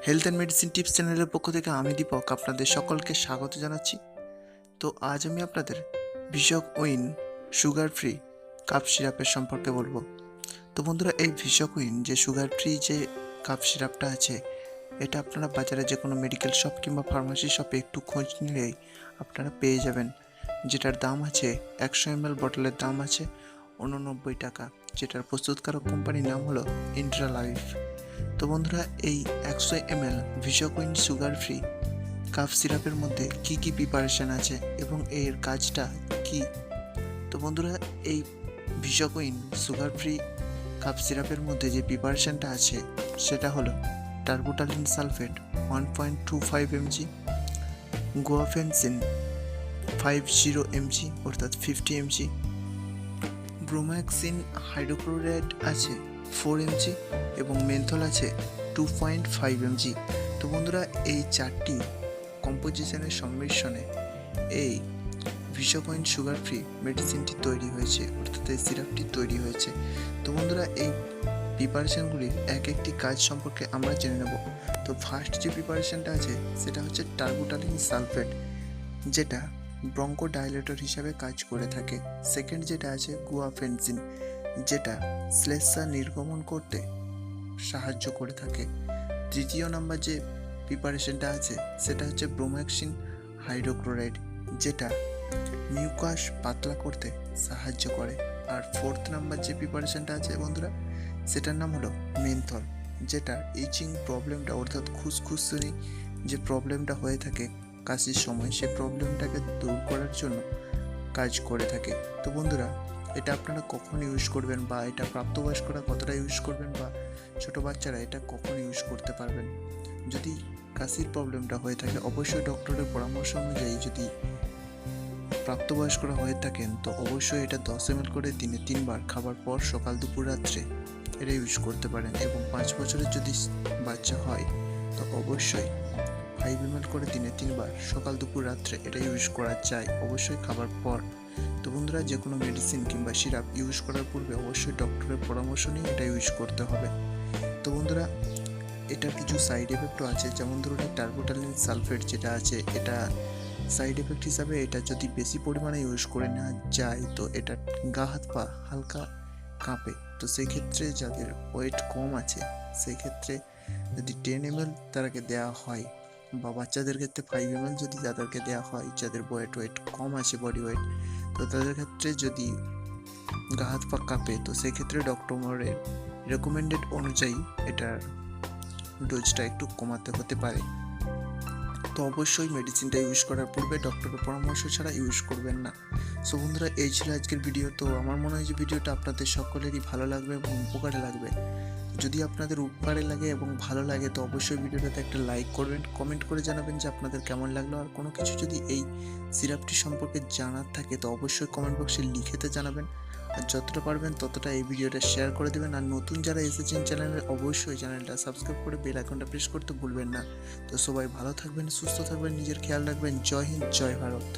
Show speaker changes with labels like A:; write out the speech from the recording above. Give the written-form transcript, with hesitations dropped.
A: Health and medicine tips চ্যানেলের পক্ষ থেকে আমি দীপক আপনাদের সকলকে স্বাগত জানাচ্ছি। তো আজ আমি আপনাদের ভিশক উইন সুগার ফ্রি কাপ সিরাপের সম্পর্কে বলবো। তো বন্ধুরা, এই ভিশক উইন যে সুগার ফ্রি যে কাপ সিরাপটা আছে, এটা আপনারা বাজারে যে কোনো মেডিকেল শপ কিংবা ফার্মাসি শপে একটু খোঁজ নিলেই আপনারা পেয়ে যাবেন। যেটার দাম আছে 100 ml বটলের দাম আছে 89 টাকা, যেটার প্রস্তুতকারক কোম্পানির নাম হলো ইন্ট্রা লাইফ। তো বন্ধুরা, এই 100 ml ভিশক উইন সুগার ফ্রি কাফ সিরাপের মধ্যে কি কি প্রিপারেশন আছে এবং এর কাজটা কি। তো বন্ধুরা, এই ভিশক উইন সুগার ফ্রি কাপ সিরাপের মধ্যে যে প্রিপারেশনটা আছে সেটা হলো টার্বোটালিন সালফেট 1.25 mg, গুয়াফেনসিন 50 mg অর্থাৎ 50 mg, ব্রোমাক্সিন হাইড্রোক্লোরাইড আছে 4 mg এবং মেন্থল আছে 2.5 mg। তো বন্ধুরা, এই চারটি কম্পোজিশনের সংমিশ্রণে এই ভিশক উইন সুগার ফ্রি মেডিসিনটি তৈরি হয়েছে, অর্থাৎ এই সিরাপটি তৈরি হয়েছে। তো বন্ধুরা, এই প্রিপারেশনগুলির এক একটি কাজ সম্পর্কে আমরা জেনে নেব। তো ফার্স্ট যে প্রিপারেশনটা আছে সেটা হচ্ছে টার্বোটালিন সালফেট, যেটা ব্রঙ্কোডাইলেটর হিসাবে কাজ করে থাকে। সেকেন্ড যেটা আছে গুয়াফেনসিন, যেটা শ্লেষ্মা নির্গমন করতে সাহায্য করে থাকে। তৃতীয় নাম্বার যে প্রিপারেশনটা আছে সেটা হচ্ছে ব্রোমাক্সিন হাইড্রোক্লোরাইড, যেটা মিউকাস পাতলা করতে সাহায্য করে। আর ফোর্থ নাম্বার যে প্রিপারেশনটা আছে বন্ধুরা, সেটার নাম হলো মেন্থল, যেটা ইচিং প্রবলেমটা অর্থাৎ খুসখুসনি যে প্রবলেমটা হয়ে থাকে কাশির সময়, সেই প্রবলেমটাকে দূর করার জন্য কাজ করে থাকে। তো বন্ধুরা, এটা আপনারা কখন ইউজ করবেন বা এটা প্রাপ্তবয়স্করা কতটা ইউজ করবেন বা ছোট বাচ্চারা এটা কখন ইউজ করতে পারবেন। যদি কাশির প্রবলেমটা হয়ে থাকে অবশ্যই ডক্টরের পরামর্শ অনুযায়ী, যদি প্রাপ্তবয়স্করা হয়ে থাকেন তো অবশ্যই এটা 10 ml করে দিনে 3 বার খাবার পর সকাল দুপুর রাত্রে এটা ইউজ করতে পারেন। এবং 5 বছরের যদি বাচ্চা হয় তো অবশ্যই 5 ml করে দিনে 3 বার সকাল দুপুর রাত্রে এটা ইউজ করা চাই, অবশ্যই খাবার পর। তো বন্ধুরা, যে কোনো মেডিসিন কিংবা সিরাপ ইউজ করার পূর্বে অবশ্যই ডক্টরের পরামর্শ নিয়ে এটা ইউজ করতে হবে। তো বন্ধুরা, এটার কিছু সাইড এফেক্টও আছে, যেমন ধরুন এই টার্বোটালিন সালফেট যেটা আছে, এটা সাইড এফেক্ট হিসাবে এটা যদি বেশি পরিমাণে ইউজ করে নেওয়া যায় তো এটা গা হাত পা হালকা কাঁপে। তো সেই ক্ষেত্রে যাদের ওয়েট কম আছে সেই ক্ষেত্রে যদি 10 ml তাদেরকে দেওয়া হয়, বা বাচ্চাদের ক্ষেত্রে 5 ml যদি তাদেরকে দেওয়া হয়, যাদের ওয়েট কম আছে বডি ওয়েট, তো তাদের ক্ষেত্রে যদি গা হাত পা কাঁপে তো সেই ক্ষেত্রে ডক্টরের রেকমেন্ডেড অনুযায়ী এটার ডোজটা একটু কমাতে হতে পারে। তো অবশ্যই মেডিসিনটা ইউজ করার পূর্বে ডক্টরের পরামর্শ ছাড়া ইউজ করবেন না। সো বন্ধুরা, এই ছিল আজকের ভিডিও। তো আমার মনে হয় যে ভিডিওটা আপনাদের সকলেরই ভালো লাগবে এবং উপকারে লাগবে। যদি আপনাদের উপকারে লাগে এবং ভালো লাগে তো অবশ্যই ভিডিওটাতে একটা লাইক করবেন, কমেন্ট করে জানাবেন যে আপনাদের কেমন লাগলো। আর কোনো কিছু যদি এই সিরাপটি সম্পর্কে জানার থাকে তো অবশ্যই কমেন্ট বক্সে লিখেতে জানাবেন। আর যতটা পারবেন ততটা এই ভিডিওটা শেয়ার করে দেবেন। আর নতুন যারা এসেছেন চ্যানেলে অবশ্যই চ্যানেলটা সাবস্ক্রাইব করে বেল আইকনটা প্রেস করতে ভুলবেন না। তো সবাই ভালো থাকবেন, সুস্থ থাকবেন, নিজের খেয়াল রাখবেন। জয় হিন্দ, জয় ভারত।